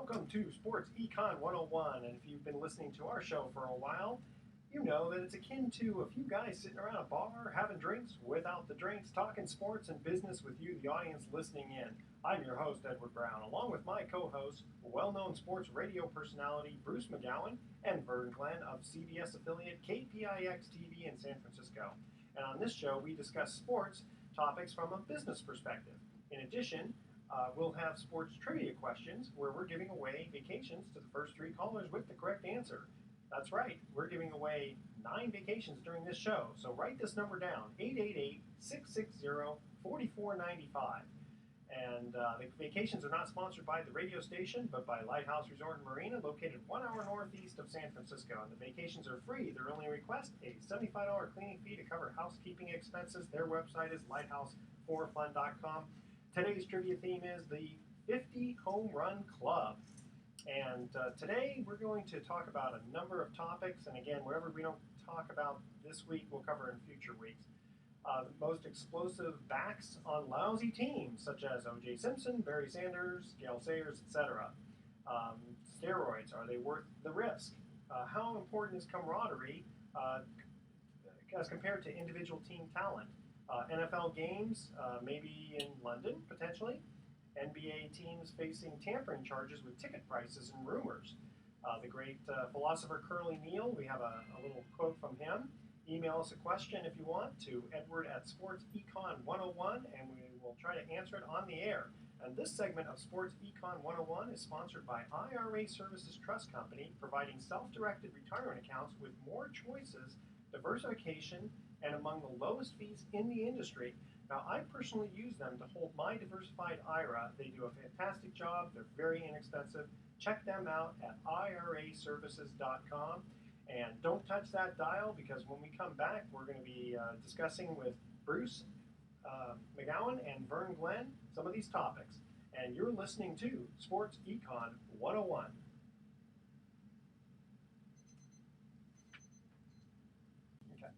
Welcome to Sports Econ 101. And if you've been listening to our show for a while, you know that it's akin to a few guys sitting around a bar having drinks without the drinks, talking sports and business with you, the audience listening in. I'm your host, Edward Brown, along with my co-host, well-known sports radio personality Bruce McGowan and Vern Glenn of CBS affiliate KPIX TV in San Francisco. And on this show, we discuss sports topics from a business perspective. In addition, we'll have sports trivia questions where we're giving away vacations to the first three callers with the correct answer. That's right, we're giving away 9 vacations during this show. So write this number down, 888-660-4495. And the vacations are not sponsored by the radio station, but by Lighthouse Resort and Marina, located 1 hour northeast of San Francisco. And the vacations are free. Their only request, a $75 cleaning fee to cover housekeeping expenses. Their website is lighthouse4fun.com. Today's trivia theme is the 50 Home Run Club. And today we're going to talk about a number of topics. And again, whatever we don't talk about this week, we'll cover in future weeks. The most explosive backs on lousy teams, such as O.J. Simpson, Barry Sanders, Gale Sayers, etc. Steroids, are they worth the risk? How important is camaraderie as compared to individual team talent? NFL games, maybe in London, potentially. NBA teams facing tampering charges with ticket prices and rumors. The great philosopher Curly Neal, we have a little quote from him. Email us a question if you want to edward@sportsecon101, and we will try to answer it on the air. And this segment of Sports Econ 101 is sponsored by IRA Services Trust Company, providing self-directed retirement accounts with more choices, diversification, and among the lowest fees in the industry. Now, I personally use them to hold my diversified IRA. They do a fantastic job. They're very inexpensive. Check them out at iraservices.com. And don't touch that dial, because when we come back, we're going to be discussing with Bruce McGowan and Vern Glenn some of these topics. And you're listening to Sports Econ 101. Okay.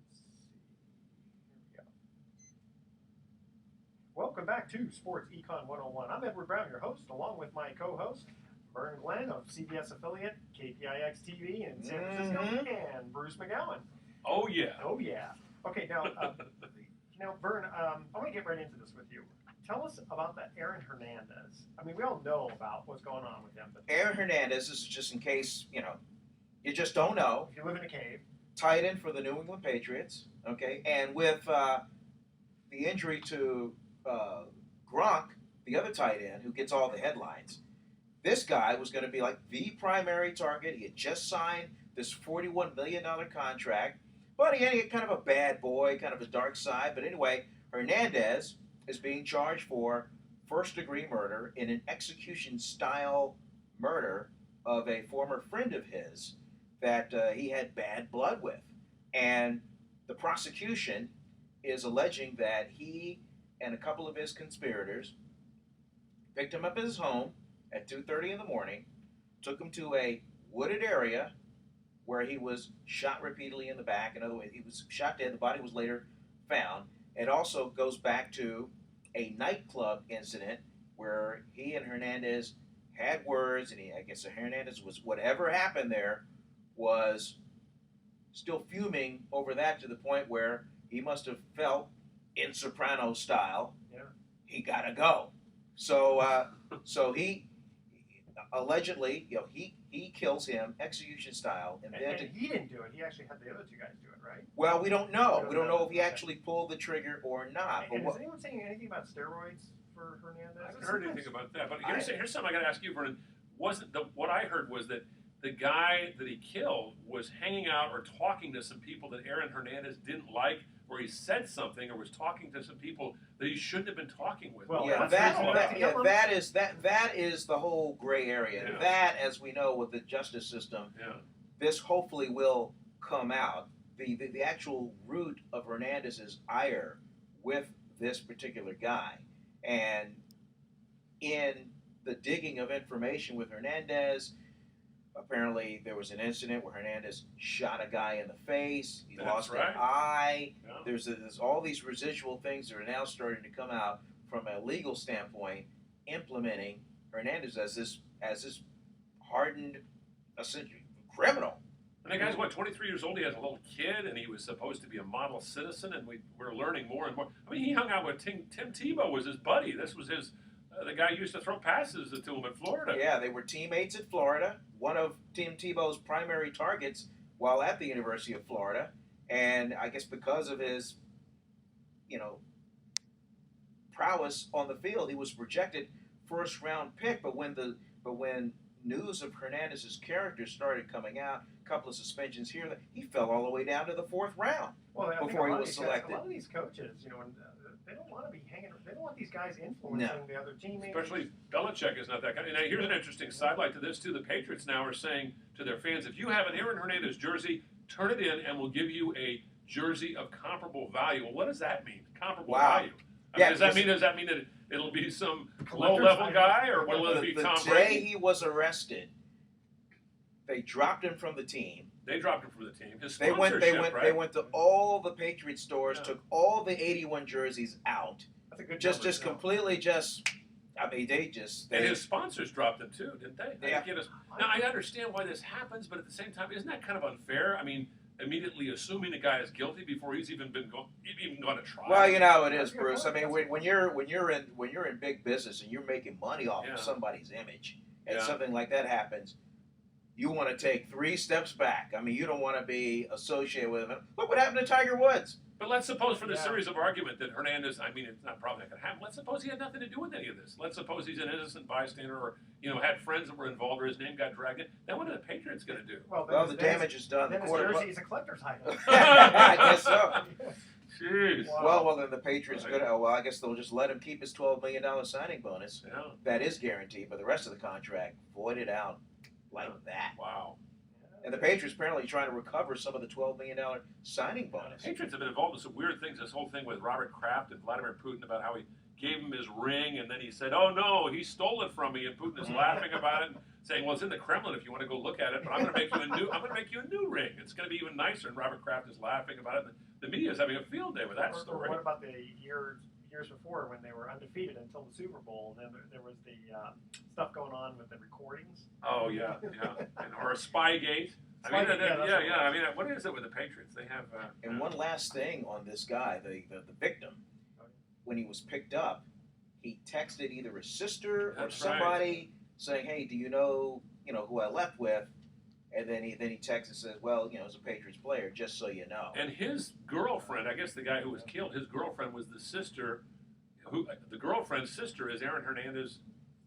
Let's see. Here we go. Welcome back to Sports Econ 101. I'm Edward Brown, your host, along with my co-host, Vern Glenn of CBS affiliate KPIX TV in San Francisco, and Bruce McGowan. Oh yeah. Oh yeah. Okay, now, Vern, I want to get right into this with you. Tell us about that Aaron Hernandez. I mean, we all know about what's going on with him. But Aaron Hernandez, this is just in case, you just don't know. If you live in a cave. Tight end for the New England Patriots, okay? And with the injury to Gronk, the other tight end, who gets all the headlines, this guy was going to be like the primary target. He had just signed this $41 million contract, but he had kind of a bad boy, kind of a dark side. But anyway, Hernandez is being charged for first-degree murder in an execution-style murder of a former friend of his that he had bad blood with. And the prosecution is alleging that he and a couple of his conspirators picked him up at his home at 2:30 in the morning, took him to a wooded area where he was shot repeatedly in the back. In other words, he was shot dead. The body was later found. It also goes back to a nightclub incident where he and Hernandez had words, and I guess Hernandez was, whatever happened there, was still fuming over that to the point where he must have felt, in Soprano style, he gotta go. So he allegedly, he kills him execution style, and he didn't do it. He actually had the other two guys do it, right? Well, we don't know. We don't know if he actually pulled the trigger or not. And is anyone saying anything about steroids for Hernandez? I haven't heard anything about that. But here's something I got to ask you, Vernon. What I heard was that the guy that he killed was hanging out or talking to some people that Aaron Hernandez didn't like, or he said something or was talking to some people that he shouldn't have been talking with. Well, that is the whole gray area. Yeah. That, as we know with the justice system, this hopefully will come out. The actual root of Hernandez's ire with this particular guy, and in the digging of information with Hernandez, apparently there was an incident where Hernandez shot a guy in the face. He lost an eye. Yeah. There's all these residual things that are now starting to come out from a legal standpoint, implementing Hernandez as this hardened, essentially criminal. And the guy's, what, 23 years old? He has a little kid, and he was supposed to be a model citizen, and we're learning more and more. I mean, he hung out with Tim Tebow was his buddy. This was his, the guy who used to throw passes to him in Florida. Yeah, they were teammates at Florida. One of Tim Tebow's primary targets while at the University of Florida. And I guess because of his, prowess on the field, he was projected first-round pick. But when news of Hernandez's character started coming out, a couple of suspensions here, he fell all the way down to the 4th round before he was selected. A lot of these coaches, they don't want to be hanging. They don't want these guys influencing the other teammates. Especially Belichick is not that kind. And here's an interesting sidelight to this too. The Patriots now are saying to their fans, if you have an Aaron Hernandez jersey, turn it in, and we'll give you a jersey of comparable value. Well, what does that mean? Comparable value. Does that mean that it'll be some low-level guy, or will it be Tom Brady? The day he was arrested, they dropped him from the team. They dropped him from the team. His They sponsorship, went to all the Patriot stores, took all the 81 jerseys out. That's a good just completely and his sponsors dropped him too, didn't they? Yeah. Now I understand why this happens, but at the same time, isn't that kind of unfair? I mean, immediately assuming the guy is guilty before he's even gone to trial. Well, you know how it is, Bruce. I mean, when you're in big business and you're making money off of somebody's image, and something like that happens, you want to take 3 steps back. I mean, you don't want to be associated with him. Look what happened to Tiger Woods. But let's suppose for the series of argument that Hernandez, I mean, it's not probably not going to happen. Let's suppose he had nothing to do with any of this. Let's suppose he's an innocent bystander or, had friends that were involved or his name got dragged in. Then what are the Patriots going to do? Well, the damage is done. Then his jersey is a collector's item. I guess so. Jeez. Wow. Well, then the Patriots I guess they'll just let him keep his $12 million signing bonus. Yeah. That is guaranteed, but the rest of the contract voided out like that. Wow. And the Patriots apparently trying to recover some of the $12 million signing bonus. The Patriots have been involved in some weird things. This whole thing with Robert Kraft and Vladimir Putin about how he gave him his ring, and then he said, "Oh no, he stole it from me." And Putin is laughing about it, and saying, "Well, it's in the Kremlin if you want to go look at it, but I'm going to make you a new ring. It's going to be even nicer." And Robert Kraft is laughing about it. The media is having a field day with that story. What about the years before when they were undefeated until the Super Bowl? And then there was the stuff going on with the recordings. Oh yeah, or a Spygate. I mean, what is it with the Patriots? They have. And one last thing on this guy, the victim, when he was picked up, he texted either his sister or somebody saying, "Hey, do you know who I left with?" And then he texts and says, "Well, as a Patriots player, just so you know." And his girlfriend, I guess the guy who was killed, his girlfriend was the sister. The girlfriend's sister is Aaron Hernandez's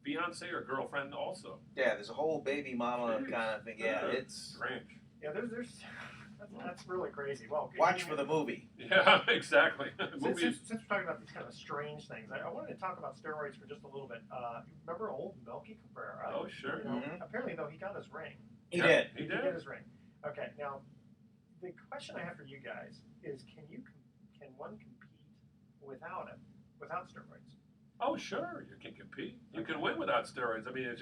fiance or girlfriend also. Yeah, there's a whole baby mama kind of thing. Yeah, it's strange. Yeah, that's really crazy. Well, watch for the movie. Yeah, exactly. Since we're talking about these kind of strange things, I wanted to talk about steroids for just a little bit. Remember old Melky Cabrera? Oh, sure. Apparently, though, he got his ring. He did. He did get his ring. Okay, now the question I have for you guys is: can one compete without steroids? Oh, sure, you can compete. You can win without steroids. I mean,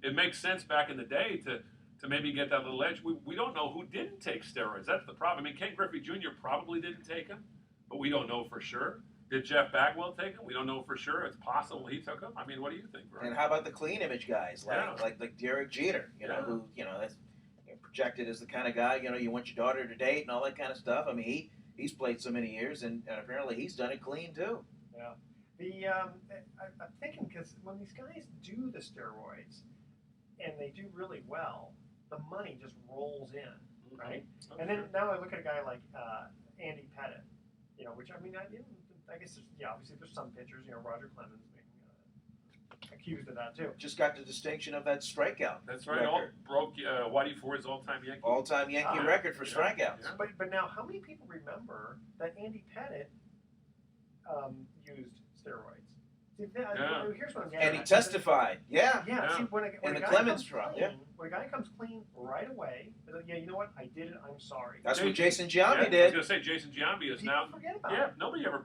it makes sense back in the day to maybe get that little edge. We don't know who didn't take steroids. That's the problem. I mean, Ken Griffey Jr. probably didn't take them, but we don't know for sure. Did Jeff Bagwell take them? We don't know for sure. It's possible he took them. I mean, what do you think, Brian? And how about the clean image guys like Derek Jeter? Who that's projected as the kind of guy you want your daughter to date and all that kind of stuff. I mean, he's played so many years and apparently he's done it clean too. Yeah. I'm thinking because when these guys do the steroids and they do really well, the money just rolls in, right? Okay. And then now I look at a guy like Andy Pettit, which I mean, I guess obviously there's some pitchers, Roger Clemens being accused of that too. Just got the distinction of that strikeout. That's right. Broke Whitey Ford's all-time Yankee record for strikeouts. Yeah. But now, how many people remember that Andy Pettit used steroids? See, here's what I'm getting at. And he testified. Yeah. See, when the Clemens trial. When a guy comes clean right away, like, you know what? I did it. I'm sorry. That's what Jason Giambi I did. was going to say Jason Giambi is now. Forget about it. Nobody ever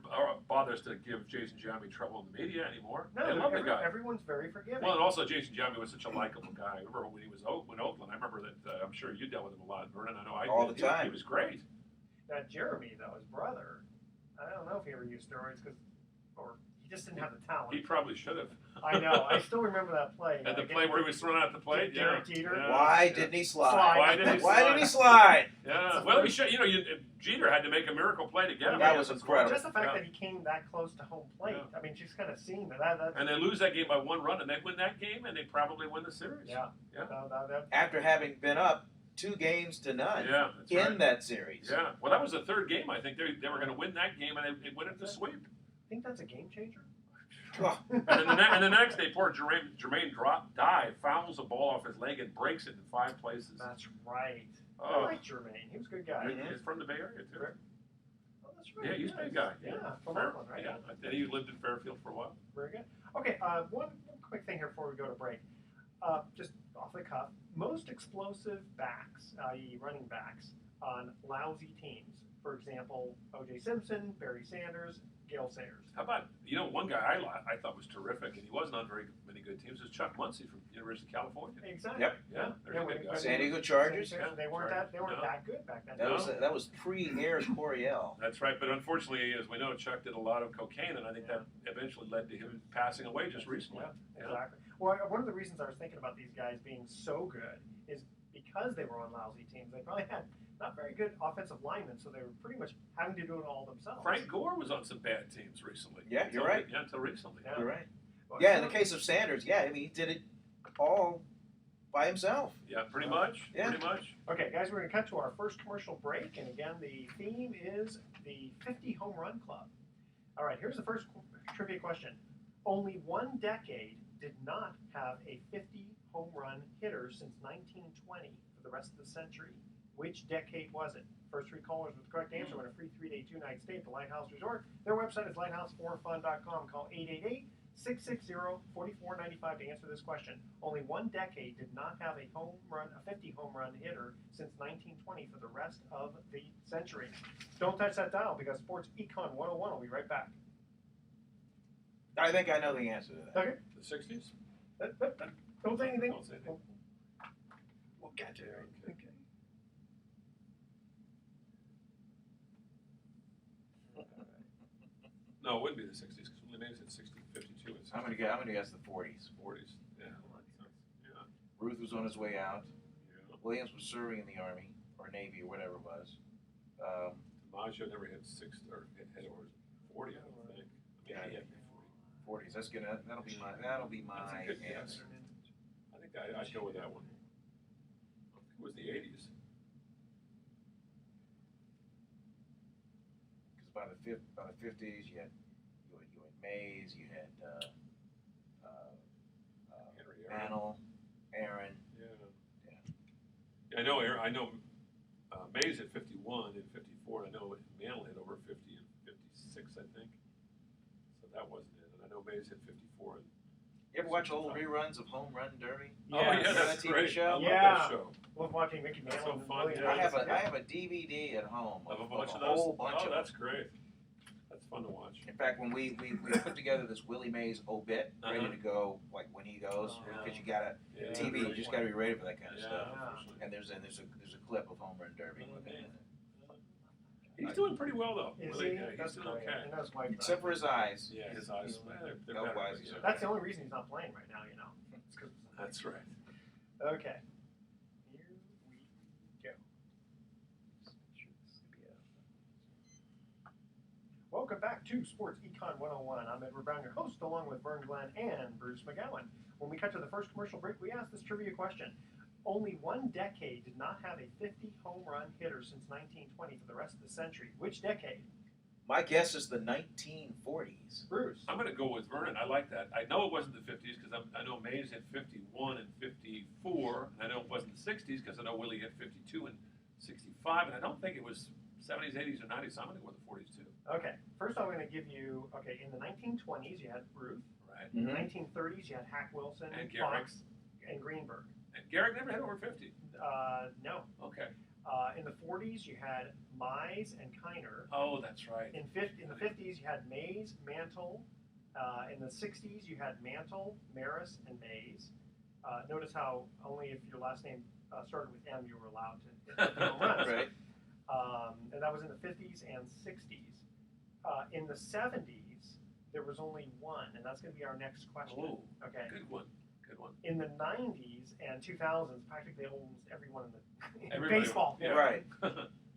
bothers to give Jason Giambi trouble in the media anymore. No, they love the guy. Everyone's very forgiving. Well, and also Jason Giambi was such a likable guy. I remember when he was in Oakland. I remember that. I'm sure you dealt with him a lot, Vernon. I know I did. All the time. He was great. Now Jeremy, though, his brother, I don't know if he ever used steroids he just didn't have the talent. He probably should have. I know. I still remember that play. At the play where he was thrown out the plate. Derek Jeter. Why didn't he slide? Why didn't he slide? Why didn't he slide? Yeah. Well, he should. Jeter had to make a miracle play to get him. That was incredible. Just the fact that he came that close to home plate. Yeah. I mean, just kind of seeing that. And they lose that game by 1 run, and they win that game, and they probably win the series. Yeah. After having been up 2 games to none in that series. Yeah. Well, that was the 3rd game. I think they were going to win that game, and they went it to sweep. I think that's a game changer. And the next day, poor Jermaine dive, fouls a ball off his leg and breaks it in 5 places. That's right. Oh. I like Jermaine. He was a good guy. He's from the Bay Area, too. Oh, that's right. Yeah, he's a big guy. Yeah, from Oakland, right? Yeah, I think he lived in Fairfield for a while. Very good. Okay, one quick thing here before we go to break. Just off the cuff, most explosive backs, i.e. running backs, on lousy teams. For example, O.J. Simpson, Barry Sanders, Gale Sayers. How about, one guy I thought was terrific, and he wasn't on very many good teams, was Chuck Muncie from University of California. Exactly. Yep. Yeah, there's a good guy. San Diego Chargers. They weren't that good back then. That was pre-Air Coryell. That's right, but unfortunately, as we know, Chuck did a lot of cocaine, and I think that eventually led to him passing away just recently. Yeah, exactly. Well, one of the reasons I was thinking about these guys being so good is because they were on lousy teams. They probably had not very good offensive linemen, so they were pretty much having to do it all themselves. Frank Gore was on some bad teams recently. Yeah, you're right. Yeah, until recently. Yeah. You're right. Well, Yeah, in the case of Sanders, he did it all by himself. Yeah, pretty much. Yeah. Pretty much. Okay, guys, we're going to cut to our first commercial break, and again, the theme is the 50 Home Run Club. All right, here's the first trivia question. Only one decade did not have a 50 home run hitter since 1920 for the rest of the century. Which decade was it? First 3 callers with the correct answer win a free 3-day 2-night stay at the Lighthouse Resort. Their website is lighthouseforfun.com. Call 888-660-4495 to answer this question. Only one decade did not have a 50 home run hitter since 1920 for the rest of the century. Don't touch that dial because Sports Econ 101 will be right back. I think I know the answer to that. Okay. The 60s? Don't say anything. Don't say anything. We'll catch it. Okay. No, it wouldn't be the 60s because Willie Mays had 60, 52. And I'm gonna guess the 40s. 40s. Yeah. Ruth was on his way out. Yeah. Williams was serving in the Army or Navy or whatever it was. DiMaggio never hit 6 or hit over 40, I don't think. He had 40. 40s. That'll be my That's a good guess. answer. I think I'd go with that one. I think it was the 80s. Because by the 50s, you had Mays, you had Mantle, Aaron. Yeah. I know Mays hit 51 and 54, and I know Mantle hit over 50 and 56, I think. So that wasn't it. And I know Mays hit 54. And you ever watch old reruns of Home Run Derby? Oh yeah, Remember that's that TV great. show? I love that show. Love watching Mickey That's Mantle. so fun, William yeah. I Mays. have a DVD at home Of a of bunch of a those. whole bunch of That's them. great. That's fun to watch. In fact, when we put together this Willie Mays obit, ready to go, like when he goes, because you gotta TV, you just gotta be ready for that kind of stuff. And there's a clip of Home Run Derby. He's doing pretty well though. Is Really, he? yeah, he's That's doing great. okay. And that's why Except for his eyes. Yeah, his eyes. They're Otherwise, better. he's Yeah. That's the only reason he's not playing right now, you know. It's 'cause That's right. Okay. Here we go. Welcome back to Sports Econ 101. I'm Edward Brown, your host, along with Vern Glenn and Bruce McGowan. When we cut to the first commercial break, we asked this trivia question. Only one decade did not have a 50 home run hitter since 1920 for the rest of the century. Which decade? My guess is the 1940s. Bruce. I'm going to go with Vernon. I like that. I know it wasn't the 50s because I know Mays hit 51 and 54. And I know it wasn't the 60s because I know Willie hit 52 and 65. And I don't think it was 70s, 80s, or 90s. So I'm going to go with the 40s too. Okay. First, I'm going to give you, in the 1920s, you had Ruth. Right. In the 1930s, you had Hack Wilson, And Garrick. Fox, and Greenberg. And Garrick never hit over 50. No. Okay. In the 40s, you had Mize and Kiner. Oh, that's right. In the 50s, you had Mays, Mantle. In the 60s, you had Mantle, Maris, and Mays. Notice how only if your last name started with M, you were allowed to hit the home runs. Right. And that was in the 50s and 60s. In the 70s, there was only one, and that's going to be our next question. Oh, okay. Good one. Good one. In the 90s and 2000s, practically almost everyone in Everybody- baseball. Yeah. Right.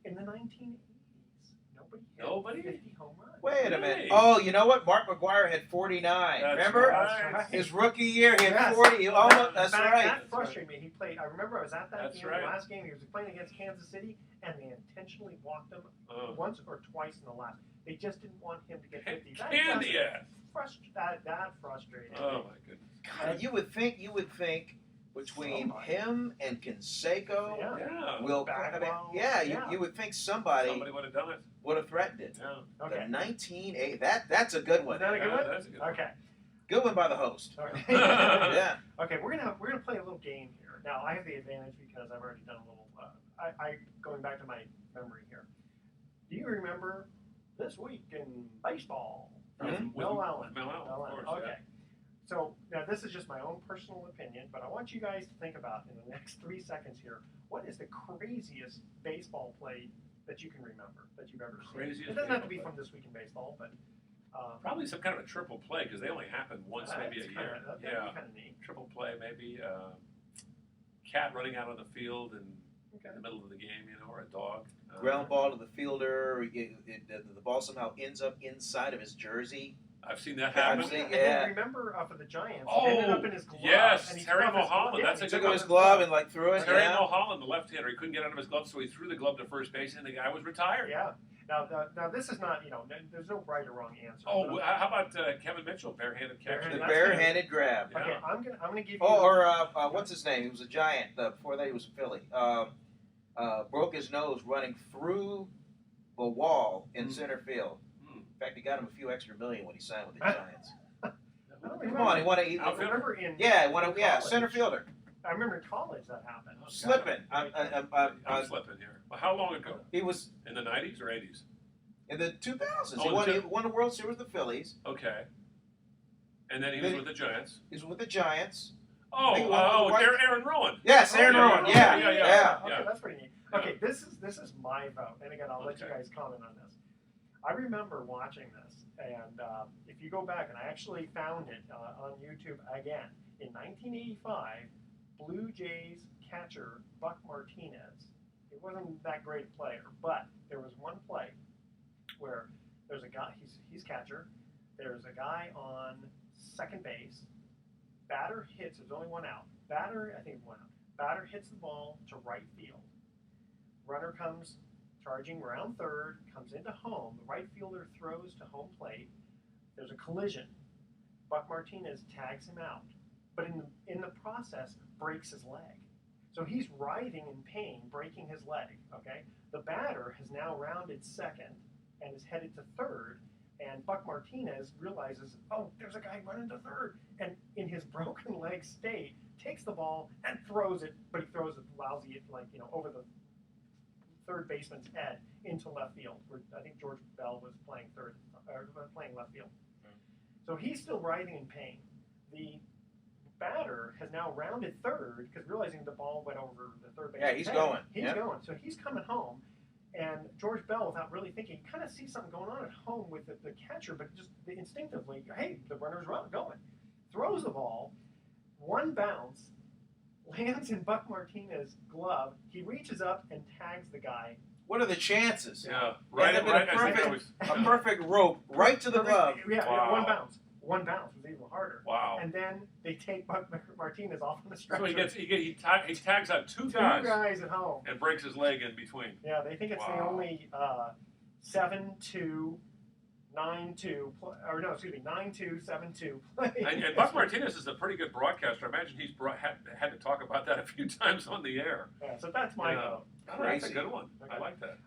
In the 1980s, nobody hit 50 home runs. Wait a minute. Really? Oh, you know what? Mark McGwire had 49. That's Remember? right. That's right. His rookie year, he had Yes. 40. You almost, that's In fact, right. That frustrated me. He played. I remember I was at that That's game, right. the last game. He was playing against Kansas City, and they intentionally walked him Oh. once or twice in the last. They just didn't want him to get 50. Candy ass. That frustrated me. Oh my goodness. God, you would think between Somebody. him and Canseco, Yeah. Yeah. Will, Bagwell, yeah, yeah. You would think somebody Somebody would have done it. would have threatened it. Yeah. Okay. The 1980, that's a good one. Is that a good Yeah, one? that's a good one. Okay. Good one by the host. Okay. Yeah. Okay, we're gonna play a little game here. Now I have the advantage because I've already done a little. I going back to my memory here. Do you remember this week in baseball? Mhm. Mel Allen. Mel Allen, of course. Okay. So now this is just my own personal opinion, but I want you guys to think about in the next 3 seconds here. What is the craziest baseball play that you can remember that you've ever seen? Craziest It doesn't have to be baseball from this week in baseball, but Probably some kind of a triple play because they only happen once maybe a year. That'd be Yeah. kind of neat. Triple play maybe. Cat running out on the field and Okay. in the middle of the game, or a dog. Ground ball to the fielder. The ball somehow ends up inside of his jersey. I've seen that Yeah, happen. I've seen- And yeah. then remember for the Giants, Oh, it ended up in his glove. yes, and he Terry took off his Mulholland, glove. that's he a Took good out one. his glove and like threw it. Terry Yeah. Mulholland, the left-hander, he couldn't get out of his glove, so he threw the glove to first base, and the guy was retired. Yeah. Now this is not, there's no right or wrong answer. Oh, But how about Kevin Mitchell, barehanded catch? Barehanded The That's barehanded grab. Yeah. okay, I'm gonna give you. Oh, or what's his name? He was a Giant. Before that, he was a Philly. Broke his nose running through the wall in center field. Hmm. In fact, he got him a few extra million when he signed with the Giants. I don't Come remember. on, he won I a. remember in Yeah, college. center fielder. I remember in college that happened. Oh, Slipping. I'm slipping here. Well, how long ago? He was In the 90s or 80s? in the 2000s. Oh, He won the World Series with the Phillies. Okay. And then he was with the Giants. He was with the Giants. Oh, He won with the White- Aaron Rowan. Yes, Aaron yeah, Rowan. Yeah, yeah, yeah. Okay, yeah. that's pretty neat. Yeah. Okay, this is my vote, and again, I'll let you Okay. guys comment on this. I remember watching this, and if you go back, and I actually found it on YouTube again in 1985, Blue Jays catcher Buck Martinez. He wasn't that great a player, but there was one play where there's a guy. He's catcher. There's a guy on second base. Batter hits. There's only one out. I think one out. Batter hits the ball to right field. Runner comes charging around third, comes into home. The right fielder throws to home plate. There's a collision. Buck Martinez tags him out, but in the process breaks his leg. So he's writhing in pain, breaking his leg. Okay, the batter has now rounded second and is headed to third. And Buck Martinez realizes, oh, there's a guy running to third, and in his broken leg state, takes the ball and throws it, but he throws it lousy, over the third baseman's head into left field, where I think George Bell was playing playing left field. So he's still writhing in pain. The batter has now rounded third because realizing the ball went over the third baseman's Yeah, he's head. going. He's Yeah. going. So he's coming home. And George Bell, without really thinking, kind of sees something going on at home with the catcher, but just instinctively, hey, the runner's going. Throws the ball, one bounce, lands in Buck Martinez's glove. He reaches up and tags the guy. What are the chances? Yeah, Right, right. right, I think perfect. I was, A perfect rope right to the glove. Yeah, Wow. one bounce. One bounce was even harder. Wow. And then they take Buck Martinez off on the stretcher. So he tags out two two guys guys at home. and breaks his leg in between. Yeah, they think it's the Wow. only 7-2, 9-2, or no, excuse me, 9-2, 7-2 play. And Buck Martinez is a pretty good broadcaster. I imagine he's had to talk about that a few times on the air. Yeah, so that's my Yeah. vote. Oh, that's a Crazy. good one. Okay. I like that.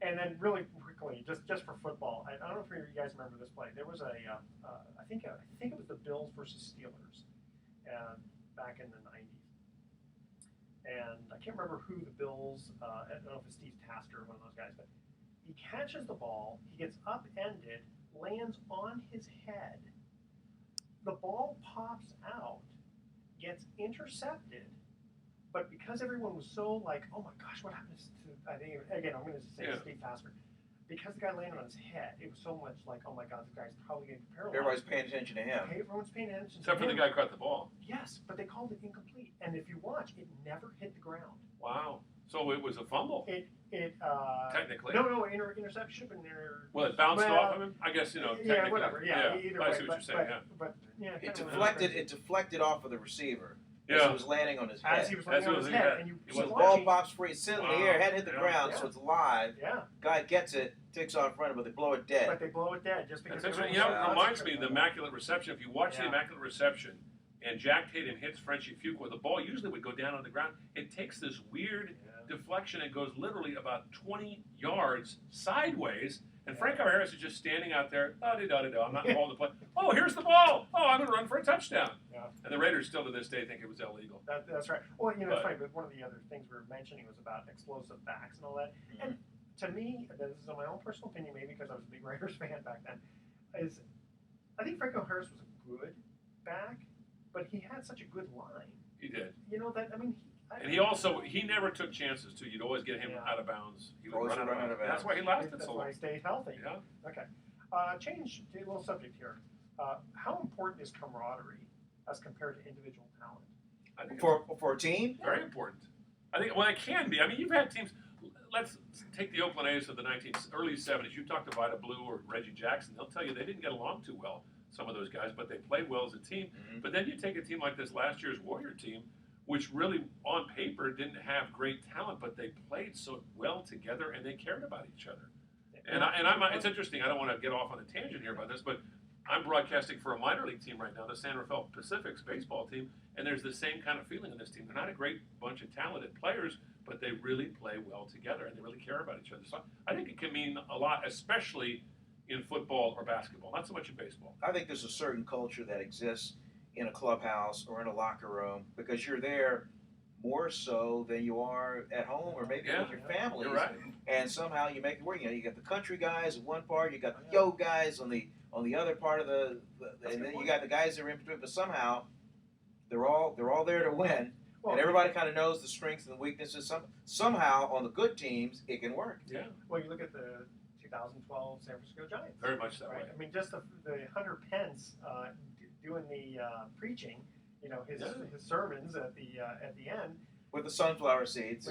And then really quickly, just for football, I don't know if you guys remember this play. There was I think it was the Bills versus Steelers, back in the 90s. And I can't remember who the Bills, I don't know if it's Steve Tasker or one of those guys, but he catches the ball, he gets upended, lands on his head. The ball pops out, gets intercepted, but because everyone was so like, oh my gosh, what happened to, I think, again, I'm going to say Yeah. Steve Tasker. because the guy landed on his head, it was so much like, oh my God, the guy's probably going to be paralyzed. Everybody's paying attention to him. Everyone's paying attention Except to for him. the guy who caught the ball. Yes, but they called it incomplete. And if you watch, it never hit the ground. Wow. So it was a fumble. Technically. No, interception. Well, it bounced off of him? I guess, technically. Yeah, whatever. Yeah, either way. I see what you're saying, But It deflected off of the receiver. Yeah. As he was landing on his head. As he was landing on his head. And the ball pops free, it's sitting in the air, head hit the ground, so it's live. Yeah. Guy gets it, takes off running, but they blow it dead. But they blow it dead just because. It reminds me of the Immaculate Reception. If you watch the Immaculate Reception and Jack Tatum hits Frenchie Fuqua, the ball usually would go down on the ground. It takes this weird deflection and goes literally about 20 yards sideways. And Franco Harris is just standing out there, da-da-da-da-da, I'm not involved in the play. Oh, here's the ball. Oh, I'm going to run for a touchdown. Yeah. And the Raiders still to this day think it was illegal. That's right. Well, it's funny, but one of the other things we were mentioning was about explosive backs and all that. Mm-hmm. And to me, this is my own personal opinion, maybe because I was a big Raiders fan back then, is I think Franco Harris was a good back, but he had such a good line. He did. And he never took chances too. You'd always get him out of bounds. He would run out of bounds. That's why he lasted so long. That's why he stayed healthy. Yeah. Okay. Change to a little subject here. How important is camaraderie as compared to individual talent? I think for a team? Very important. I think it can be. I mean, you've had teams. Let's take the Oakland A's of the early 70s. You talk to Vida Blue or Reggie Jackson. They'll tell you they didn't get along too well, some of those guys, but they played well as a team. Mm-hmm. But then you take a team like this last year's Warrior team, which really, on paper, didn't have great talent, but they played so well together and they cared about each other. And it's interesting. I don't want to get off on a tangent here about this, but I'm broadcasting for a minor league team right now, the San Rafael Pacific's baseball team, and there's the same kind of feeling in this team. They're not a great bunch of talented players, but they really play well together and they really care about each other. So I think it can mean a lot, especially in football or basketball, not so much in baseball. I think there's a certain culture that exists in a clubhouse or in a locker room because you're there more so than you are at home or maybe with your family. You're right. And somehow you make it work. You got the country guys in one part, you got the yo guys on the other part of and then you got the guys that are in between. But somehow they're all there to win, and everybody kind of knows the strengths and the weaknesses. Somehow on the good teams it can work. Yeah. Well, you look at the 2012 San Francisco Giants. Very much that way. I mean, just the Hunter Pence doing the preaching, his sermons at the end with the sunflower seeds,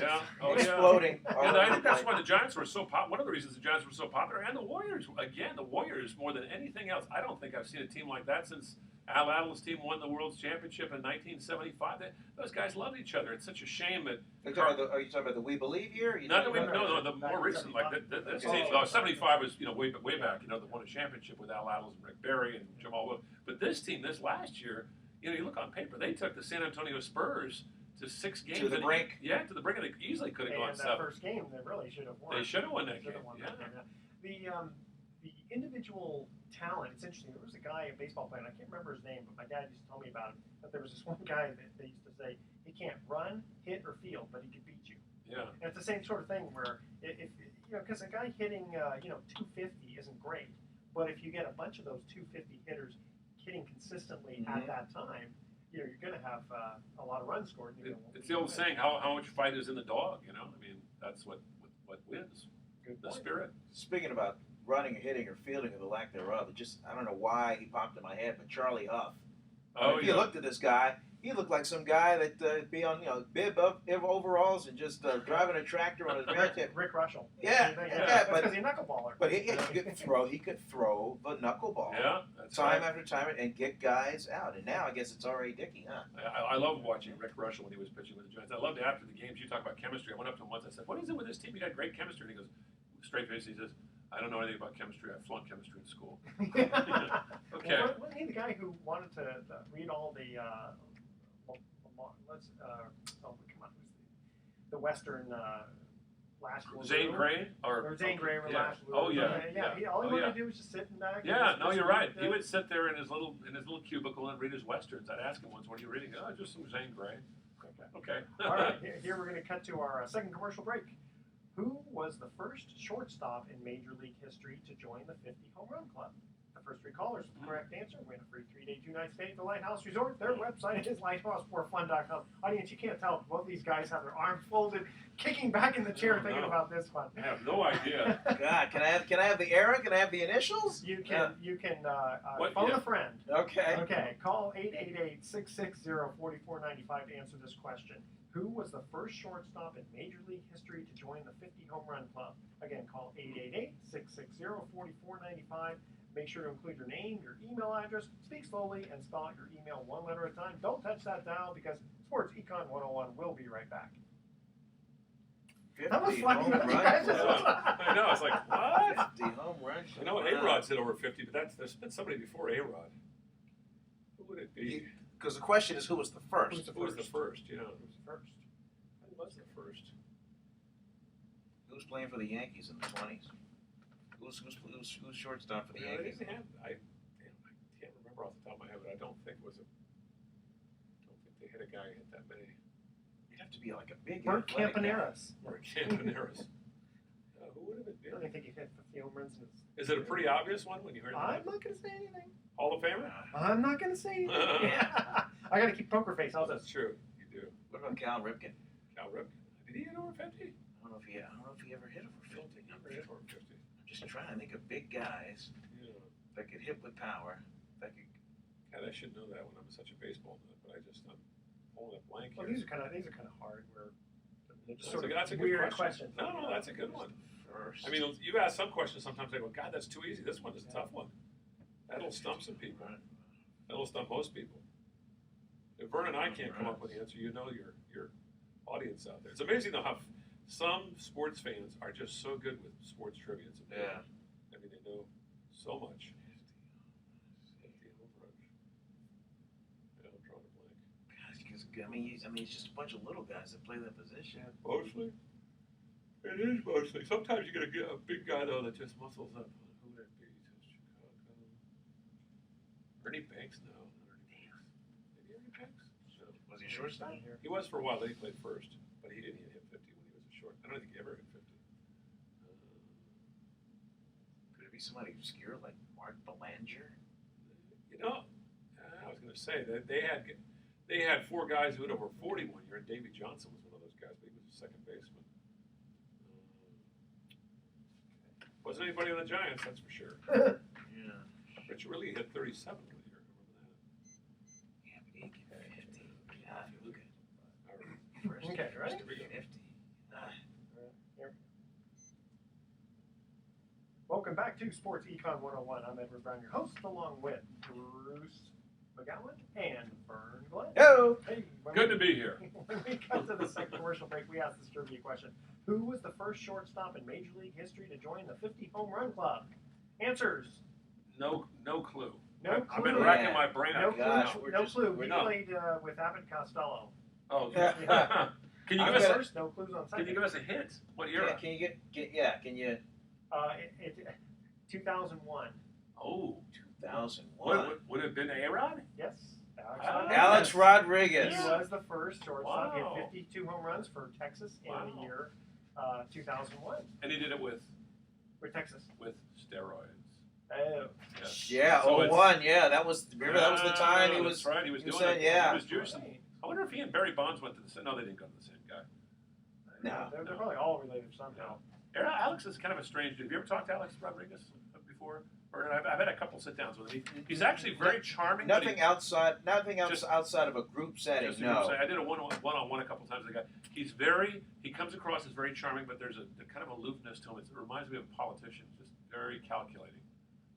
exploding. And I think that's why the Giants were so popular. One of the reasons the Giants were so popular, and the Warriors. Again, the Warriors more than anything else. I don't think I've seen a team like that since Al Attle's team won the World Championship in 1975. Those guys loved each other. It's such a shame that. Are you talking about the We Believe year? No, the more recent, like this team. 75 was way back. That won a championship with Al Attles and Rick Barry and Jamal Williams. But this team, this last year, you look on paper, they took the San Antonio Spurs to 6 games. To the brink. To the brink, and they easily could have gone 7. That first game, they really should have won. They should have won that game. The individual talent, it's interesting. There was a guy, a baseball player, and I can't remember his name, but my dad used to tell me about him, that there was this one guy that they used to say, he can't run, hit, or field, but he could beat you. Yeah. And it's the same sort of thing where, if because a guy hitting, 250 isn't great, but if you get a bunch of those 250 hitters hitting consistently at that time, you're going to have a lot of runs scored. It's the old saying, how much fight is in the dog, I mean, that's what wins. The spirit. Speaking about running or hitting or fielding or the lack thereof, I don't know why he popped in my head, but Charlie Huff. If you looked at this guy, he looked like some guy that be on bib overalls and just driving a tractor on his bare tip. Rick Russell. Yeah, but because he's a knuckleballer. But he could throw the knuckleball. Yeah, that's time after time and get guys out. And now I guess it's R.A. Dickey, huh? I love watching Rick Russell when he was pitching with the Giants. I loved it after the games. You talk about chemistry. I went up to him once. I said, "What is it with this team? You got great chemistry." And he goes, straight face. He says, "I don't know anything about chemistry. I flunked chemistry in school." Okay. Well, wasn't he the guy who wanted to read all the the Western last Zane Grey or Zane Grey or last all he wanted to do was just sit back. Yeah, no, you're right. He would sit there in his little cubicle and read his westerns. I'd ask him once, "What are you reading?" "Oh, just some Zane Grey." Okay. All right. Here we're going to cut to our second commercial break. Who was the first shortstop in Major League history to join the 50 home run club? The first 3 callers with the correct answer win a free 3-day, 2-night stay at the Lighthouse Resort. Their website is lighthouseforfun.com. Audience, you can't tell, both these guys have their arms folded, kicking back in the chair thinking about this one. I have no idea. God, can I have the era? Can I have the initials? You can phone a friend. Okay. Okay, call 888-660-4495 to answer this question. Who was the first shortstop in Major League history to join the 50 home run club? Again, call 888-660-4495. Make sure to include your name, your email address, speak slowly, and spell out your email one letter at a time. Don't touch that dial because Sports Econ 101 will be right back. That was funny. Home You guys run. just- I know. It's like, what? 50 home runs. I know A-Rod's hit over 50, but there's been somebody before A-Rod. Who would it be? Because the question is, who was the first? Who was the first? Yeah. Who was the first? Who was the first? Who was playing for the Yankees in the 20s? Who's shortstop for the They Yankees? didn't have. I can't remember off the top of my head, but I don't think they hit a guy who hit that many. You'd have to be like a big Bert athletic guy. Campaneris. Or Campaneris. Who would have it I been? don't think he hit 50 home runs. Is it a pretty obvious one when you hear it? I'm not going to say anything. Hall of Famer? I'm not going to say anything. Yeah. I got to keep poker face. How's That's this? true. You do. What about Cal Ripken? Cal Ripken. Did he hit over 50? I don't know if he ever hit over 50. Never hit over 50. I'm just trying to think of big guys Yeah. that could hit with power. That could. God, I should know that when I'm such a baseball nut, but I'm pulling a blank Well, here. these are kind of hard. Where they're just That's sort of that's a good weird question. questions. No, that's a good one. First. I mean, you ask some questions sometimes, I go, God, that's too easy. This one is a tough one. That'll stump some people. That'll stump most people. If Vern and I can't come up with the answer, you know your audience out there. It's amazing though how some sports fans are just so good with sports trivia. It's amazing. Yeah. I mean, they know so much. 50 home runs. Yeah, I'm drawing a blank. Gosh, 'cause, I mean, it's just a bunch of little guys that play that position. Mostly. It is mostly. Sometimes you get a big guy though that just muscles up. Who would it be? Chicago. Ernie Banks? No, not Ernie Banks. Maybe Ernie Banks? No. Was he a shortstop? He was for a while. Then he played first, but he didn't hit 50 when he was a short. I don't think he ever hit 50. Could it be somebody obscure like Mark Belanger? You know, I was going to say that they had four guys who hit over 40 one year, and Davey Johnson was one of those guys, but he was a second baseman. Wasn't anybody on the Giants, that's for sure. Yeah. Richard really hit 37 one year. Yeah, but he can 50. Yeah, if you look at Remember first. Okay, right? Here we go. 50. Welcome back to Sports Econ 101. I'm Edward Brown, your host, along with Bruce McGowan and Vern Glenn. Hello. Hey, Good to be here. When we come to the second commercial break, we asked this trivia question. Who was the first shortstop in Major League history to join the 50 home run club? Answers. No clue. No I've clue. been racking my brain. No gosh, clue. we're No just- clue. we're He not. played with Abbott Costello. Oh, Yeah. Can you I'm give us? gonna- First, no clues on Can second. you give us a hint? What Yeah, era? can you get? Can you? 2001. Oh, 2001. would it have been A-Rod? Yes. Alex He Rodriguez. was the first shortstop. He Wow. had 52 home runs for Texas in the Wow. year 2001 And he did it with Texas. steroids. Oh. Yes. Yeah, So it's- 01. Yeah, that was. Remember that was the time he Ah, was. That's right. He was he doing said, it. yeah. He was juicing. I wonder if he and Barry Bonds went to the same. No, they didn't go to the same guy. No. They're probably all related somehow. Alex is kind of a strange dude. Have you ever talked to Alex Rodriguez before? Or I've had a couple sit downs with him. He's actually very charming. but Nothing outside Just- outside of a group setting. Just No. I did a one-on-one a couple times with the guy. He comes across as very charming, but there's a kind of aloofness to him. It reminds me of a politician, just very calculating.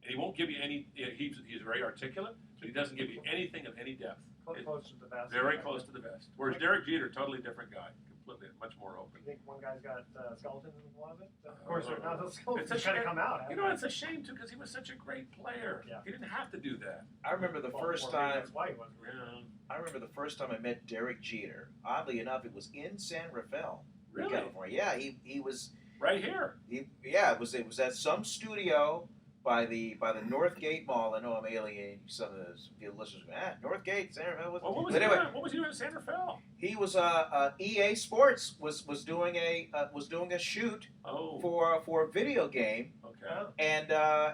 And he won't give you any, he's very articulate, but he doesn't give you anything of any depth. Close to the best. Very close to the best. Whereas Derek Jeter, totally different guy, completely, much more open. You think one guy's got skeletons in the closet? Of course, they're not. Those skeletons It's a kind of shame. come out. You know, it's a shame, too, because he was such a great player. Yeah. He didn't have to do that. I remember the first Well, time. That's why he wasn't. Yeah. I remember the first time I met Derek Jeter. Oddly enough, it was in San Rafael, Really? California. Yeah, he was. Right here. It was at some studio by the Northgate Mall. I know I'm alienating some of the listeners. Northgate, San Rafael. Well, what was But he anyway, doing? What was he doing in San Rafael? he was EA Sports was doing a shoot Oh, for a video game, okay.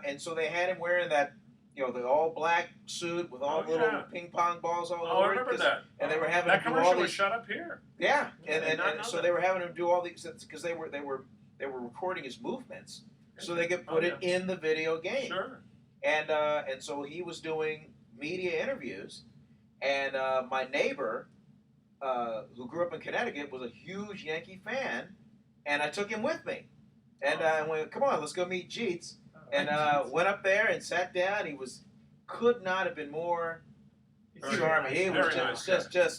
and so they had him wearing that the all-black suit with all little ping pong balls all over I remember that. And they were having that to do all commercial these. was shut up here. Yeah, I did not know so that. they were having him do all these because they were recording his movements so they could put it in the video game. Sure. And so he was doing media interviews, and my neighbor, who grew up in Connecticut, was a huge Yankee fan, and I took him with me, and I went, come on, let's go meet Jeets, and went up there and sat down. He could not have been more charming. He was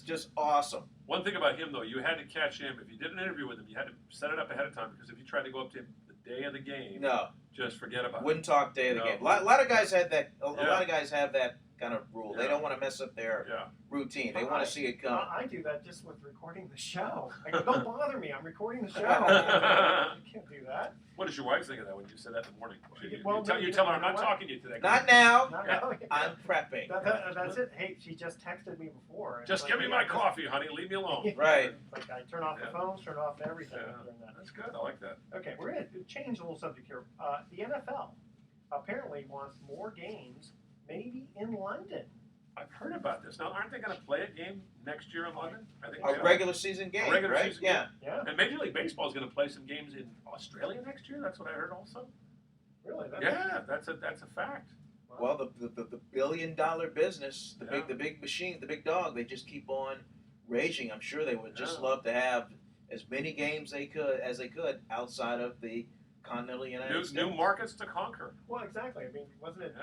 just awesome. One thing about him, though, you had to catch him. If you did an interview with him, you had to set it up ahead of time, because if you tried to go up to him the day of the game, no, just forget about it. Wouldn't talk day of the game. A lot of guys had that. A lot of guys have that kind of rule. They don't want to mess up their routine. They want to see it come. I do that just with recording the show. Don't bother me. I'm recording the show. You can't do that. What does your wife think of that when you said that in the morning? You You tell her, I'm not talking to you today. Not now. Not now. I'm prepping. That's it. Hey, she just texted me before. Just give me my coffee, honey. Leave me alone. Right. It's like I turn off the phones, turn off everything during that. That's good. I like that. Okay, we're going to change a little subject here. The NFL apparently wants more games, maybe in London. I've heard about this. Now, aren't they going to play a game next year in London? I think A regular season game, right? Season yeah. Game. And Major League Baseball is going to play some games in Australia next year. That's what I heard also. Really? That's a fact. Well, the billion-dollar business, the big machine, the big dog, they just keep on raging. I'm sure they would just love to have as many games as they could outside of the continental United States. New markets to conquer. Well, exactly. I mean, wasn't it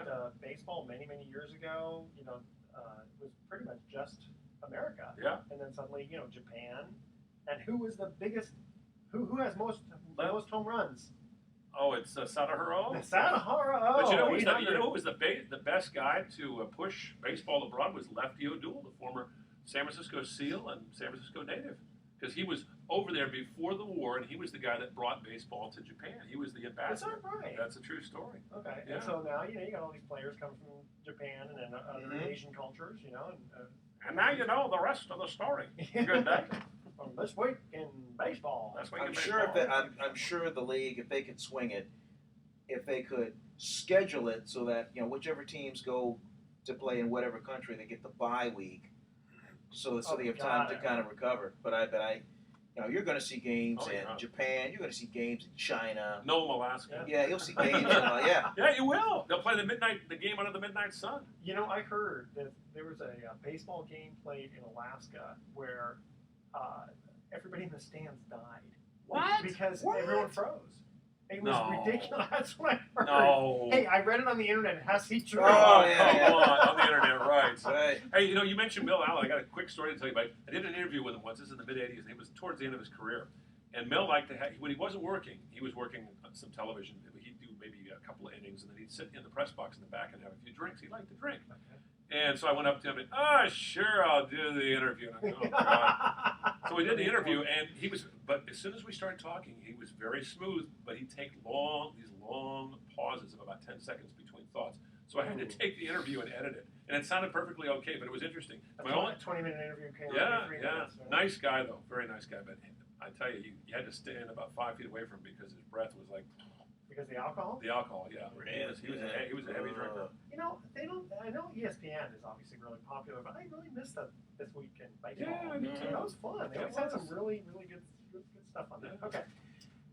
baseball many years ago? It was pretty much just America. Yeah. And then suddenly, Japan. And who was the biggest? Who has most home runs? Oh, it's Sadahiro. Sadahiro. But you know who was the best guy to push baseball abroad was Lefty O'Doul, the former San Francisco SEAL and San Francisco native, because he was over there before the war, and he was the guy that brought baseball to Japan. He was the ambassador. Is that right? That's a true story. Okay. Yeah. And so now you got all these players coming from Japan and then other Asian cultures, And now you know the rest of the story. Good day. From this week in baseball. I'm sure the league, if they could swing it, if they could schedule it so that whichever teams go to play in whatever country, they get the bye week, so they have time to kind of recover. But I bet you're going to see games in Japan. You're going to see games in China. No, Alaska. Yeah, you'll see games. Yeah, you will. They'll play the game under the midnight sun. I heard that there was a baseball game played in Alaska where everybody in the stands died. What? Because everyone froze. It was ridiculous. That's what I heard. No. Hey, I read it on the internet. It has to be true. Oh, come on the internet, right. Hey, you mentioned Bill Allen. I got a quick story to tell you about. I did an interview with him once. This is in the mid-'80s, and it was towards the end of his career. And Mel liked to have, when he wasn't working, he was working on some television. He'd do maybe a couple of innings, and then he'd sit in the press box in the back and have a few drinks. He liked to drink. Okay. And so I went up to him and, sure, I'll do the interview. And I go, oh, God. So we did the interview, and but as soon as we started talking, he was very smooth, but he'd take these long pauses of about 10 seconds between thoughts. So I had to take the interview and edit it. And it sounded perfectly okay, but it was interesting. A 20-minute interview came out in 3 minutes. Right? Nice guy, though. Very nice guy. But I tell you, you had to stand about 5 feet away from him because his breath was like... Because the alcohol? The alcohol, yeah. He was a heavy drinker. They don't. I know ESPN is obviously really popular, but I really missed this week in baseball. Yeah, I did too. That was fun. They always had some really good stuff on there. Okay.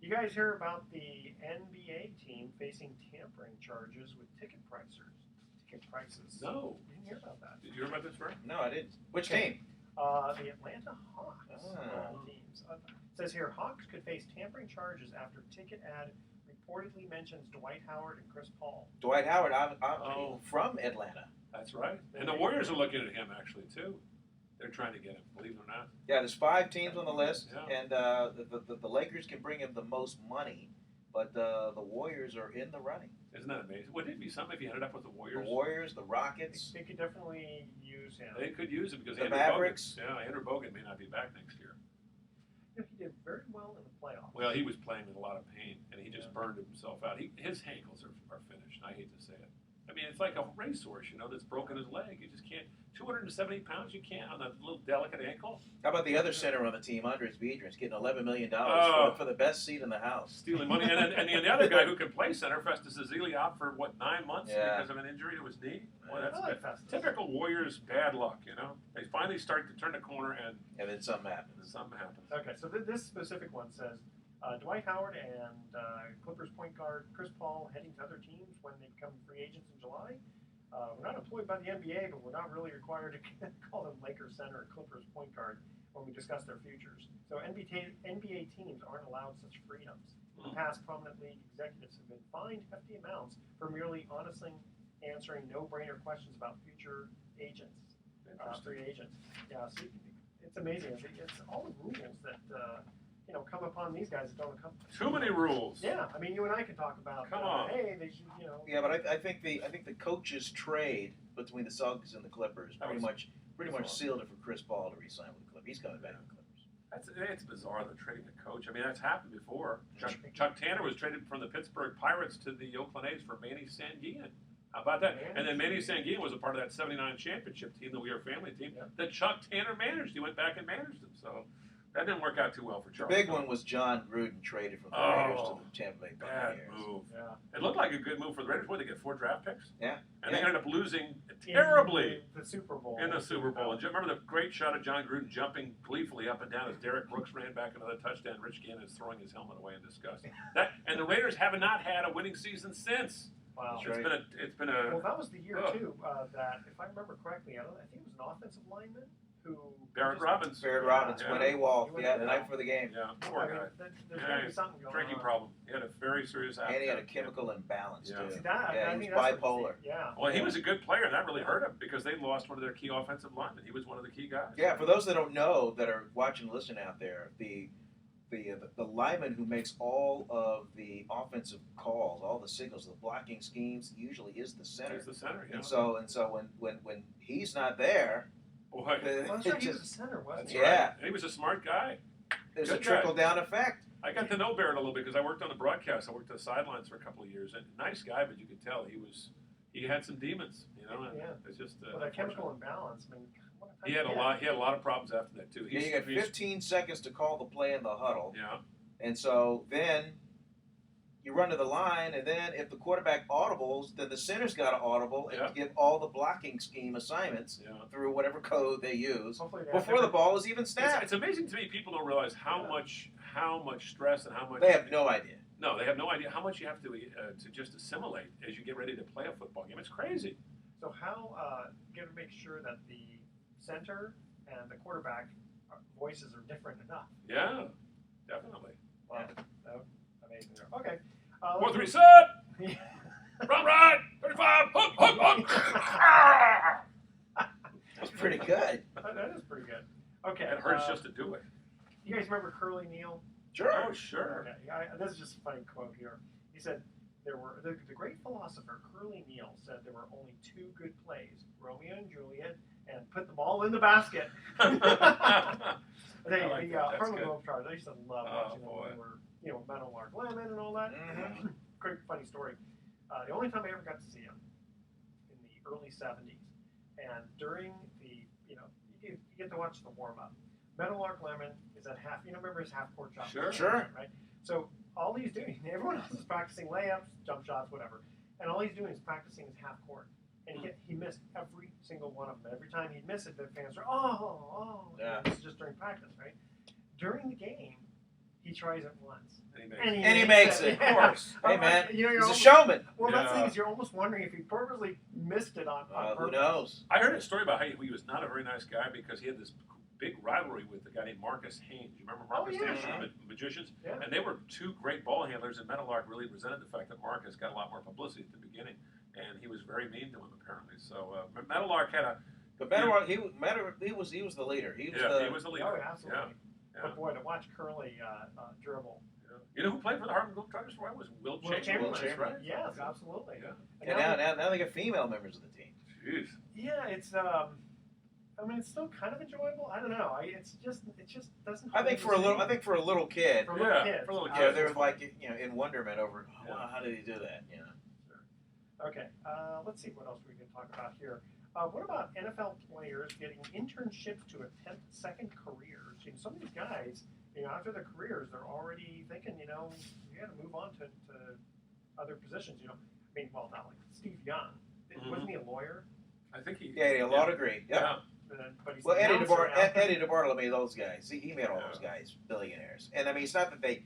You guys hear about the NBA team facing tampering charges with ticket prices? No. You didn't hear about that? Did you hear about this, Bert? No, I didn't. Which team? The Atlanta Hawks. Teams. It says here, Hawks could face tampering charges after ticket ad reportedly mentions Dwight Howard and Chris Paul. Dwight Howard, from Atlanta. That's right. And the Warriors are looking at him, actually, too. They're trying to get him, believe it or not. Yeah, there's 5 teams on the list, and the Lakers can bring him the most money, but the Warriors are in the running. Isn't that amazing? Wouldn't it be something if he ended up with the Warriors? The Warriors, the Rockets. They could definitely use him. They could use him because the Mavericks. Andrew Bogut may not be back next year. He did very well in the playoffs. Well, he was playing with a lot of pain, and he just burned himself out. His ankles are finished. I hate to say it. I mean, it's like a racehorse, that's broken his leg. You just can't. 270 pounds, you can't on a little delicate ankle. How about the other center on the team, Andres Biedrins, getting $11 million Oh. for the best seat in the house? Stealing money. And the other guy who can play center, Festus Ezeli, out for, 9 months Yeah. because of an injury to his knee? Well, that's I like Festus. typical Warriors bad luck, They finally start to turn the corner and then something happens. Okay, so this specific one says, Dwight Howard and Clippers point guard Chris Paul heading to other teams when they become free agents in July. We're not employed by the NBA, but we're not really required to call them Lakers center or Clippers point guard when we discuss their futures. So NBA teams aren't allowed such freedoms. In the past, prominent league executives have been fined hefty amounts for merely honestly answering no-brainer questions about future agents, free agents. Yeah, so it's amazing. It's all the rules that come upon these guys that don't come. too many rules. Yeah, I mean, you and I can talk about. Come on. Hey, they should, Yeah, but I think the coaches trade between the Celtics and the Clippers pretty much sealed it for Chris Paul to re-sign with the Clippers. He's coming back to the Clippers. It's bizarre they're trading the coach. I mean, that's happened before. Chuck Tanner was traded from the Pittsburgh Pirates to the Oakland A's for Manny Sanguian. How about that? And then Manny Sanguian was a part of that '79 championship team, the We Are Family team, that Chuck Tanner managed. He went back and managed them. So that didn't work out too well for Charles. The big one was John Gruden traded from the Raiders to the Tampa Bay Bad Buccaneers. move. Yeah. It looked like a good move for the Raiders. What, they get 4 draft picks? Yeah. And they ended up losing terribly in the Super Bowl. in the Super Bowl. And remember the great shot of John Gruden jumping gleefully up and down as Derek Brooks ran back another touchdown. Rich Gannon is throwing his helmet away in disgust. And the Raiders have not had a winning season since. Wow. It's been a. Well, that was the year too that, if I remember correctly, I think it was an offensive lineman who. Barrett Robbins. Barrett Robbins went AWOL. He Yeah, went the AWOL. night before the game. Yeah, poor guy. There's got to be something going Drinking on. problem. He had a very serious And he had a accident. chemical imbalance Yeah. too. See that? Yeah, I he mean, was that's what bipolar. yeah. Well, he was a good player, and that really hurt him because they lost one of their key offensive linemen. He was one of the key guys. Yeah, for those that don't know, that are watching and listening out there, the lineman who makes all of the offensive calls, all the signals, the blocking schemes, usually is the center. He's the center, yeah. And so when he's not there, Boy, Well, that's right, he was a center, wasn't he? Yeah. And he was a smart guy. there's Good a trickle down effect. I got to know Barrett a little bit because I worked on the broadcast. I worked the sidelines for a couple of years. And nice guy, but you could tell he had some demons. And Yeah. it's just. Well, that chemical imbalance. I mean, what a He had a lot. He had a lot of problems after that too. You got 15 seconds to call the play in the huddle. Yeah. And so then you run to the line, and then if the quarterback audibles, then the center's got to audible and give all the blocking scheme assignments through whatever code they use before the ball is even snapped. It's amazing to me. People don't realize how much stress and how much They have no idea. No, they have no idea how much you have to just assimilate as you get ready to play a football game. It's crazy. So how you got to make sure that the center and the quarterback voices are different enough. Yeah, definitely. Wow, amazing. Okay. 4-3 set. Run right. 35. Hook. Hook. That's pretty good. That is pretty good. Okay. It hurts just to do it. You guys remember Curly Neal? Sure. Oh, sure. Okay. This is just a funny quote here. He said, the great philosopher Curly Neal said there were only 2 good plays, Romeo and Juliet, and put them all in the basket. The Harlem Globetrotters, I used to love watching them when we were, Meadowlark Lemon and all that. Mm-hmm. Quick, funny story. The only time I ever got to see him in the early 70s, and during the, you get to watch the warm-up. Meadowlark Lemon is at half, remember his half-court shot? Sure. Right? So all he's doing, everyone else is practicing layups, jump shots, whatever, and all he's doing is practicing his half-court. And he missed every single one of them. Every time he'd miss it, the fans were, oh. Yeah. This is just during practice, right? During the game, he tries it once. And he makes it. Of course. Hey, man, you're he's a almost, showman. Well, that's the thing is you're almost wondering if he purposely missed it on purpose. Who knows? I heard a story about how he was not a very nice guy because he had this big rivalry with a guy named Marcus Haynes. You remember Marcus Haynes from the Magicians? Yeah. And they were 2 great ball handlers, and Meadowlark really resented the fact that Marcus got a lot more publicity at the beginning, and he was very mean to him apparently. So Meadowlark had a. But Meadowlark, he was the leader. He was the leader. Oh, absolutely. Yeah. But boy, to watch Curly dribble. Yeah. You know who played for the Harlem Globetrotters? Why was Will Chamberlain? Right? Yes, absolutely. Yeah. And now they got female members of the team. Jeez. Yeah, it's it's still kind of enjoyable. I don't know. It just doesn't. I think for a little kid. For a little kid. They're like in wonderment over. Wow, how did he do that? Okay, let's see what else we can talk about here. What about NFL players getting internships to attempt second careers? You know, some of these guys, you know, after their careers, they're already thinking, you know, you got to move on to other positions. You know, I mean, well, not like Steve Young. Wasn't he a lawyer? I think he. Yeah, a law degree. Yep. Yeah. But he's Well, the announcer now. Eddie DeBartolo made those guys. He made all those guys billionaires. And I mean, it's not that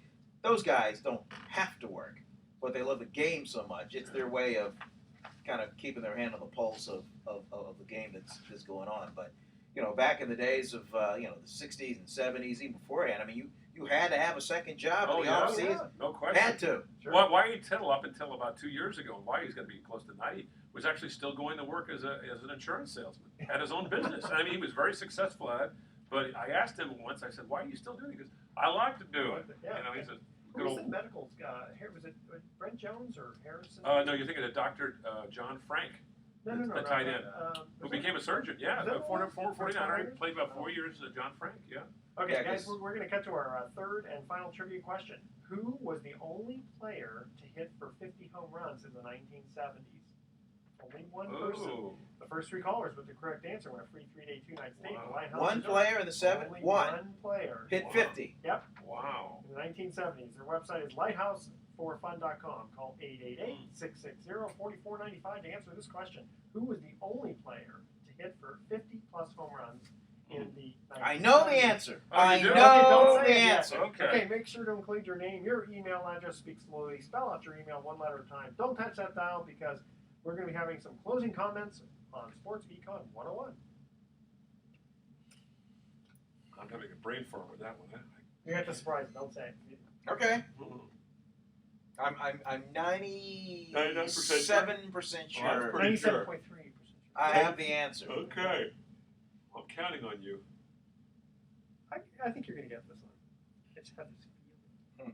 those guys don't have to work, but they love the game so much. It's their way of kind of keeping their hand on the pulse of the game that's going on. But you know, back in the days of you know, the '60s and '70s, even beforehand, I mean, you had to have a second job in the off season. No question. Had to. Sure. Why Tittle up until about 2 years ago, and why he's going to be close to 90, was actually still going to work as an insurance salesman at his own business. I mean, he was very successful at it. But I asked him once, I said, "Why are you still doing it?" He goes, "I like to do it." Yeah. You know, he's a Who good was old. the medical guy? Was it Brent Jones or Harrison? No, you're thinking of Dr. John Frank, no, the tight end, who became a surgeon. Yeah, the former 49er, played about 4 years. John Frank. Yeah. Okay, Yeah, guys, we're going to cut to our third and final trivia question. Who was the only player to hit for 50 home runs in the 1970s? Only one person. Ooh. The first three callers with the correct answer won a free 3-day, 2-night stay. Wow. The Lighthouse One Resort. player in the Only one player. hit Wow. 50. Yep. Wow. In the 1970s. Their website is lighthouseforfun.com. Call 888-660-4495 to answer this question. Who was the only player to hit for 50-plus home runs in the 1970s? I know the answer. Oh, you I do? know Okay, don't say the it yet. answer. Okay. Make sure to include your name, your email address, speak slowly, spell out your email one letter at a time. Don't touch that dial because we're going to be having some closing comments on Sports Econ 101. I'm having a brain fart with that one. You have to surprise it, don't say it. Okay. Mm-mm. I'm 97% sure. Well, that's pretty sure. 97.3%. I have the answer. Okay. I'm counting on you. I think you're going to get this one. It's had this feeling.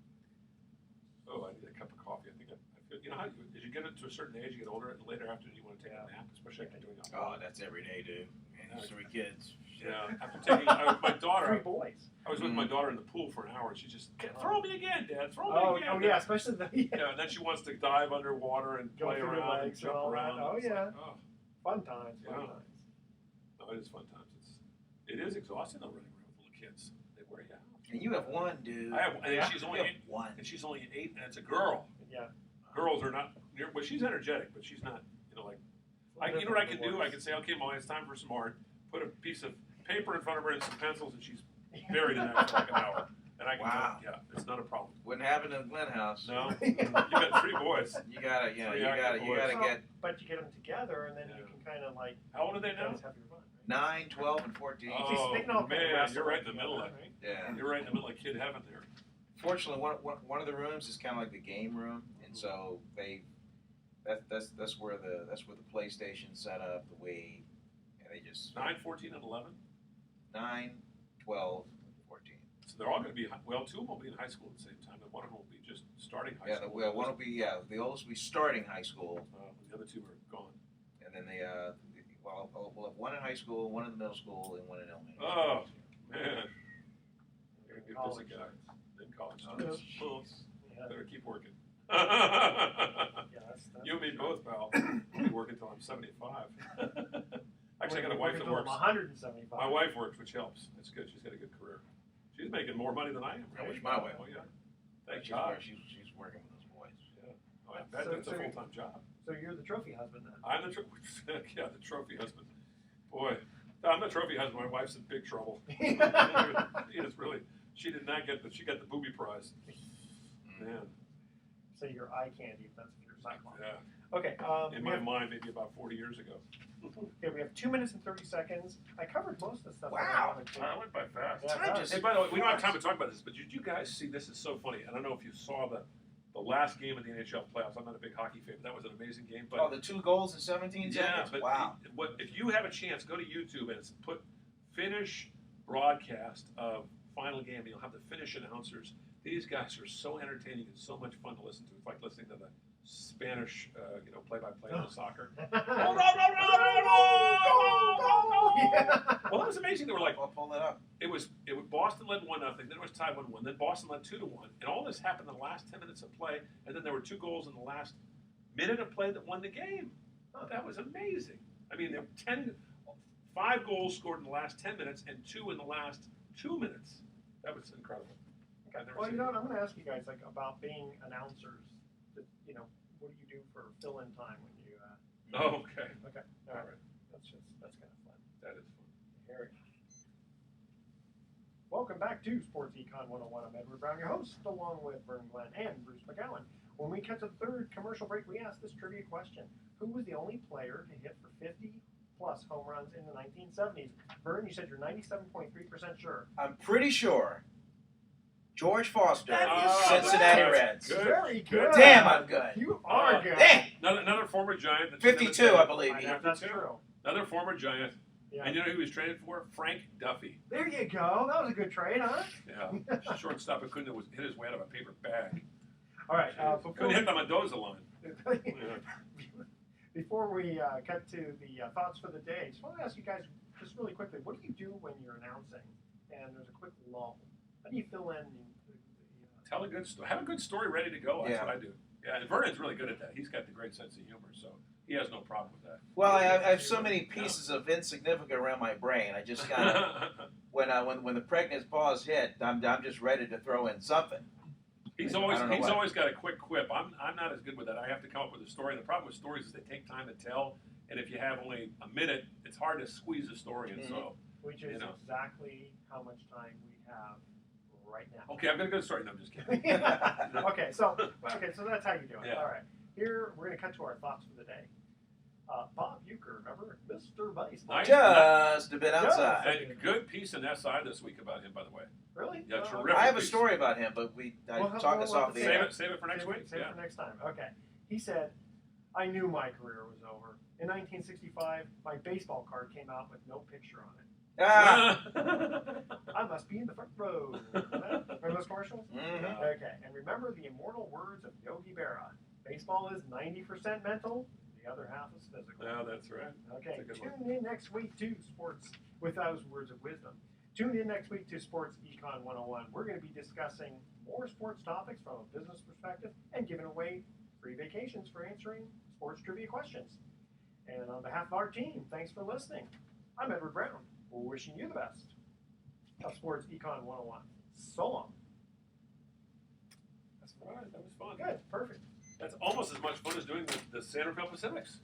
Oh, I need a cup of coffee. I think I feel. You know how as you get to a certain age, you get older, and later after you want to take a nap, especially after doing that. Oh, that's every day, dude. And 3 kids. Yeah. After taking my daughter, 3 boys. I was with my daughter in the pool for an hour, and she just throw me again, Dad. Throw me again. Oh, yeah, especially the Yeah, and then she wants to dive underwater and Go play through the around and legs and jump all that. around. Oh, It's yeah. like, oh, fun times. Fun Yeah. times. no, it is fun times. It is exhausting though, running around with little kids. They wear you out. And you have one, dude. I have, and Yeah. she's You only have 8, one. and she's only 8, and it's a girl. Yeah. Girls are not near. Well, she's energetic, but she's not. You know, like you know what I can do? I can say, okay, Molly, it's time for some art. Put a piece of paper in front of her and some pencils, and she's buried in that for like an hour. And I can Wow. tell, yeah, it's not a problem. Wouldn't happen in Glen House. No, you got 3 boys. You gotta, you Three gotta active boys. get But you get them together, and then Yeah. you can kind of like How old are they now? guys have your fun. 9, 12, and 14. Oh, They can all kind of man, wrestle you're right in the together, middle of right? Yeah. You're right in the middle of kid heaven there. Fortunately, one of the rooms is kind of like the game room, and so that's where the PlayStation's set up, the Wii, and they just 9, 14, and 11. 9, 12, 14. So they're all going to be, well, 2 of them will be in high school at the same time, and one of them will be just starting high Yeah, school. one will be the oldest will be starting high school, The other 2 are gone. and then we'll have one in high school, one in the middle school, and one in elementary. Oh, man. You're going to be a busy College guy. starts. In college. Oh, students. jeez. Well, Yeah. better keep working. Yeah, that's You and me for sure. both, pal. I'll be working until I'm 75. Actually, I got a wife that Until I'm works. 175. My wife works, which helps. That's good. She's got a good career. She's making more money than I am. I Right? wish my wife Oh, would. yeah. Thank She's God. wor- She's working with those boys. Oh, I bet So- that's a so- full-time job. So you're the trophy husband then. I'm the yeah, the trophy husband. Boy, I'm the trophy husband. My wife's in big trouble. She is really. She did not get she got the booby prize. Man, So you're eye candy if that's what you're cyclone. yeah. Okay. In we my have, mind, maybe about 40 years ago. okay, we have 2 minutes and 30 seconds. I covered most of the stuff. Wow. I went by fast. Yeah, Time just Hey, by the way, we don't have time to talk about this, but did you guys see? This is so funny. I don't know if you saw the last game of the NHL playoffs. I'm not a big hockey fan, but that was an amazing game. But Oh, the 2 goals in 17 yeah, seconds? but Wow. if you have a chance, go to YouTube and put finish broadcast of final game, and you'll have the Finnish announcers. These guys are so entertaining and so much fun to listen to. It's like listening to the Spanish, play-by-play of soccer. Yeah. Well, it was amazing. They were like, I'll pull that up. it was Boston led 1-0, then it was tied 1-1, then Boston led 2-1, and all this happened in the last 10 minutes of play, and then there were 2 goals in the last minute of play that won the game. Oh, that was amazing. I mean, there were 5 goals scored in the last 10 minutes and 2 in the last 2 minutes. That was incredible. Okay. Well, you know what? I'm going to ask you guys about being announcers. What do you do for fill-in time when you? Oh, okay. Okay. All right. That's kind of fun. That is fun. Harry. Welcome back to Sports Econ 101. I'm Edward Brown, your host, along with Vern Glenn and Bruce McGowan. When we cut to the third commercial break, we asked this trivia question: who was the only player to hit for 50-plus home runs in the 1970s? Vern, you said you're 97.3% sure. I'm pretty sure. George Foster, That is Cincinnati good. Reds. Good. Very good. Damn, I'm good. You are good. Damn. Another former Giant. That 52, I believe. I know that's true. Another former Giant. Yeah. And you know who he was traded for? Frank Duffy. There you go. That was a good trade, huh? Yeah. Shortstop who couldn't hit his way out of a paper bag. All right. Couldn't hit the Mendoza line. Before we cut to the thoughts for the day, just want to ask you guys just really quickly, what do you do when you're announcing and there's a quick lull? How do you fill in Tell a good story. Have a good story ready to go. That's what I do. Yeah, and Vernon's really good at that. He's got the great sense of humor, so he has no problem with that. Well, I have so many pieces of insignificant around my brain. I just kind of, when the pregnant pause hit, I'm just ready to throw in something. He's always got a quick quip. I'm not as good with that. I have to come up with a story. And the problem with stories is they take time to tell, and if you have only a minute, it's hard to squeeze a story in. So, which is exactly how much time we have right now. Okay, I've got a good story. No, I'm just kidding. Okay, so that's how you do it. Yeah. All right. Here we're going to cut to our thoughts for the day. Bob Uecker, remember Mr. Baseball? Just a bit outside. And good piece in SI this week about him, by the way. Really? Yeah, terrific. I have a story about him, but talk us off the air. Save it for next week. Save it for next time. Okay. He said, I knew my career was over. In 1965, my baseball card came out with no picture on it. Ah. I must be in the front row. Remember those commercials? Mm-hmm. Okay. And remember the immortal words of Yogi Berra. Baseball is 90% mental, the other half is physical. Yeah, that's right. Okay. That's a good Tune in next week to Sports with those words of wisdom. Tune in next week to Sports Econ 101. We're going to be discussing more sports topics from a business perspective and giving away free vacations for answering sports trivia questions. And on behalf of our team, thanks for listening. I'm Edward Brown. We're wishing you the best of Sports Econ 101. So long. That's all right. That was fun. Good. Perfect. That's almost as much fun as doing the San Rafael Pacifics.